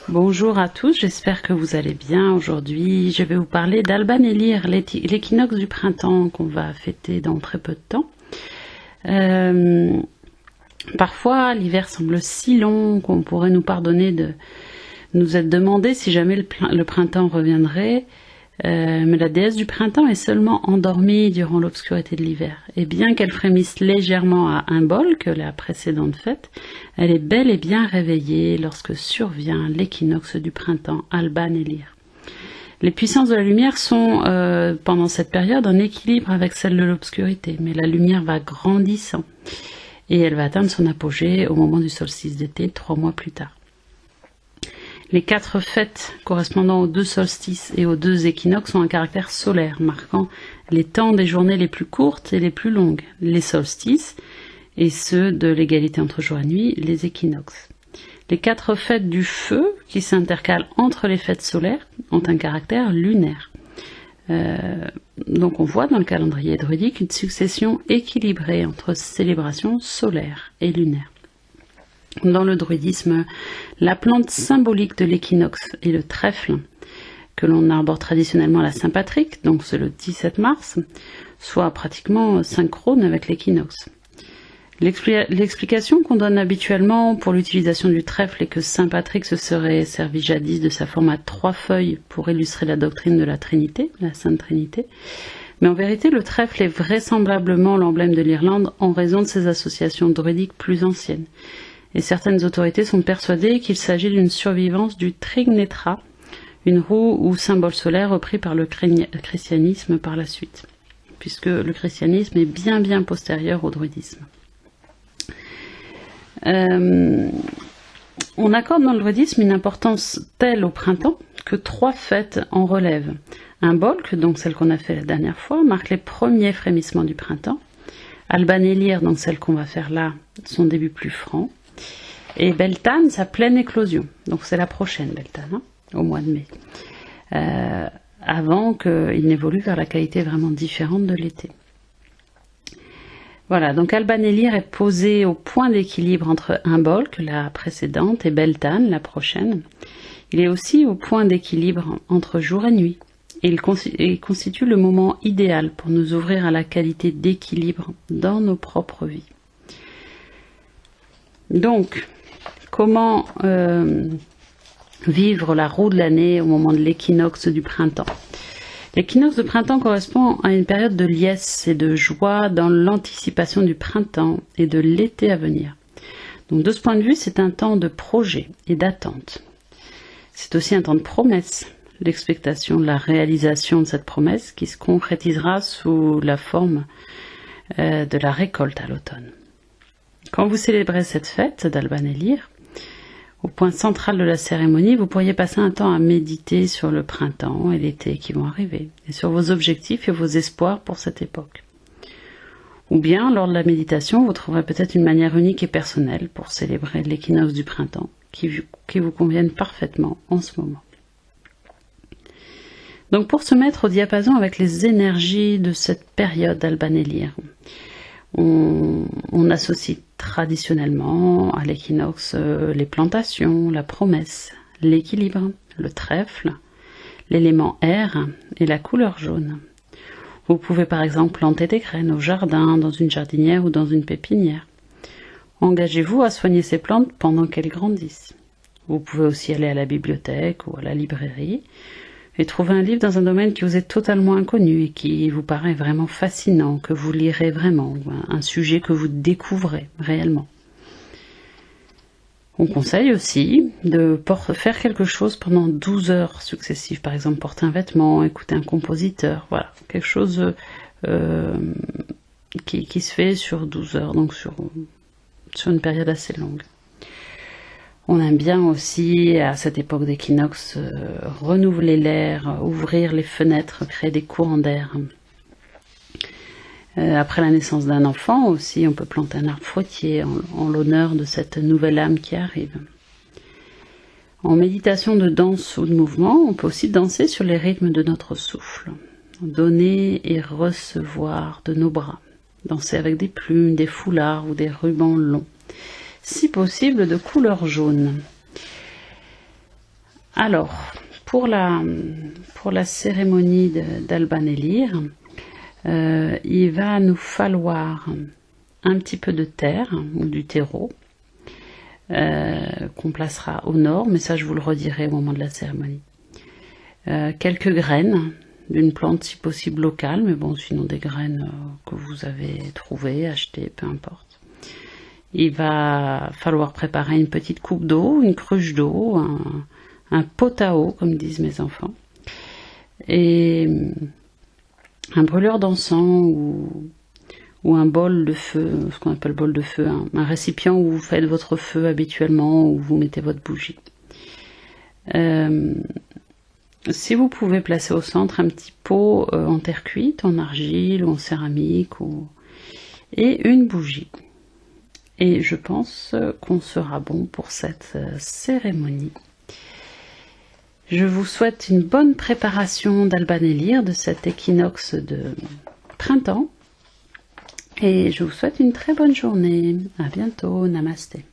Bonjour à tous, j'espère que vous allez bien. Aujourd'hui, je vais vous parler d'Alban et Lyre, l'équinoxe du printemps qu'on va fêter dans très peu de temps. Parfois, l'hiver semble si long qu'on pourrait nous pardonner de nous être demandé si jamais le printemps reviendrait. Mais la déesse du printemps est seulement endormie durant l'obscurité de l'hiver. Et bien qu'elle frémisse légèrement à Imbolc, la précédente fête, elle est bel et bien réveillée lorsque survient l'équinoxe du printemps, Alban et Lyre. Les puissances de la lumière sont, pendant cette période, en équilibre avec celles de l'obscurité, mais la lumière va grandissant et elle va atteindre son apogée au moment du solstice d'été, 3 mois plus tard. Les 4 fêtes correspondant aux 2 solstices et aux 2 équinoxes ont un caractère solaire, marquant les temps des journées les plus courtes et les plus longues, les solstices, et ceux de l'égalité entre jour et nuit, les équinoxes. Les 4 fêtes du feu, qui s'intercalent entre les fêtes solaires, ont un caractère lunaire. Donc on voit dans le calendrier druidique une succession équilibrée entre célébrations solaires et lunaires. Dans le druidisme, la plante symbolique de l'équinoxe est le trèfle, que l'on arbore traditionnellement à la Saint-Patrick, donc c'est le 17 mars, soit pratiquement synchrone avec l'équinoxe. L'explication qu'on donne habituellement pour l'utilisation du trèfle est que Saint-Patrick se serait servi jadis de sa forme à 3 feuilles pour illustrer la doctrine de la Trinité, la Sainte Trinité. Mais en vérité, le trèfle est vraisemblablement l'emblème de l'Irlande en raison de ses associations druidiques plus anciennes. Et certaines autorités sont persuadées qu'il s'agit d'une survivance du Trignetra, une roue ou symbole solaire repris par le christianisme par la suite, puisque le christianisme est bien postérieur au druidisme. On accorde dans le druidisme une importance telle au printemps que 3 fêtes en relèvent. Imbolc, donc celle qu'on a fait la dernière fois, marque les premiers frémissements du printemps. Alban et Lyre, donc celle qu'on va faire là, son début plus franc. Et Beltane, sa pleine éclosion. Donc c'est la prochaine Beltane, au mois de mai. Avant qu'il n'évolue vers la qualité vraiment différente de l'été. Voilà, donc Alban et Lyre est posé au point d'équilibre entre Imbolc, la précédente, et Beltane, la prochaine. Il est aussi au point d'équilibre entre jour et nuit. Et il constitue le moment idéal pour nous ouvrir à la qualité d'équilibre dans nos propres vies. Donc, comment vivre la roue de l'année au moment de l'équinoxe du printemps? L'équinoxe de printemps correspond à une période de liesse et de joie dans l'anticipation du printemps et de l'été à venir. Donc de ce point de vue, c'est un temps de projet et d'attente. C'est aussi un temps de promesse, l'expectation de la réalisation de cette promesse qui se concrétisera sous la forme de la récolte à l'automne. Quand vous célébrez cette fête d'Alban et Lyre, au point central de la cérémonie, vous pourriez passer un temps à méditer sur le printemps et l'été qui vont arriver, et sur vos objectifs et vos espoirs pour cette époque. Ou bien, lors de la méditation, vous trouverez peut-être une manière unique et personnelle pour célébrer l'équinoxe du printemps, qui vous convienne parfaitement en ce moment. Donc pour se mettre au diapason avec les énergies de cette période d'Alban et Lyre, on associe traditionnellement à l'équinoxe les plantations, la promesse, l'équilibre, le trèfle, l'élément air et la couleur jaune. Vous pouvez par exemple planter des graines au jardin, dans une jardinière ou dans une pépinière. Engagez-vous à soigner ces plantes pendant qu'elles grandissent. Vous pouvez aussi aller à la bibliothèque ou à la librairie et trouver un livre dans un domaine qui vous est totalement inconnu et qui vous paraît vraiment fascinant, que vous lirez vraiment, ou un sujet que vous découvrez réellement. On conseille aussi de faire quelque chose pendant 12 heures successives, par exemple porter un vêtement, écouter un compositeur, voilà, quelque chose qui se fait sur 12 heures, donc sur une période assez longue. On aime bien aussi, à cette époque d'équinoxe, renouveler l'air, ouvrir les fenêtres, créer des courants d'air. Après la naissance d'un enfant aussi, on peut planter un arbre fruitier en l'honneur de cette nouvelle âme qui arrive. En méditation de danse ou de mouvement, on peut aussi danser sur les rythmes de notre souffle, donner et recevoir de nos bras, danser avec des plumes, des foulards ou des rubans longs, si possible de couleur jaune. Alors, pour la cérémonie d'Alban-Élire, il va nous falloir un petit peu de terre ou du terreau qu'on placera au nord, mais ça je vous le redirai au moment de la cérémonie. Quelques graines d'une plante si possible locale, mais bon, sinon des graines que vous avez trouvées, achetées, peu importe. Il va falloir préparer une petite coupe d'eau, une cruche d'eau, un pot à eau, comme disent mes enfants, et un brûleur d'encens ou un bol de feu, ce qu'on appelle bol de feu, un récipient où vous faites votre feu habituellement, où vous mettez votre bougie. Si vous pouvez placer au centre un petit pot en terre cuite, en argile ou en céramique, et une bougie. Et je pense qu'on sera bon pour cette cérémonie. Je vous souhaite une bonne préparation d'Alban-Élire, de cet équinoxe de printemps. Et je vous souhaite une très bonne journée. À bientôt. Namasté.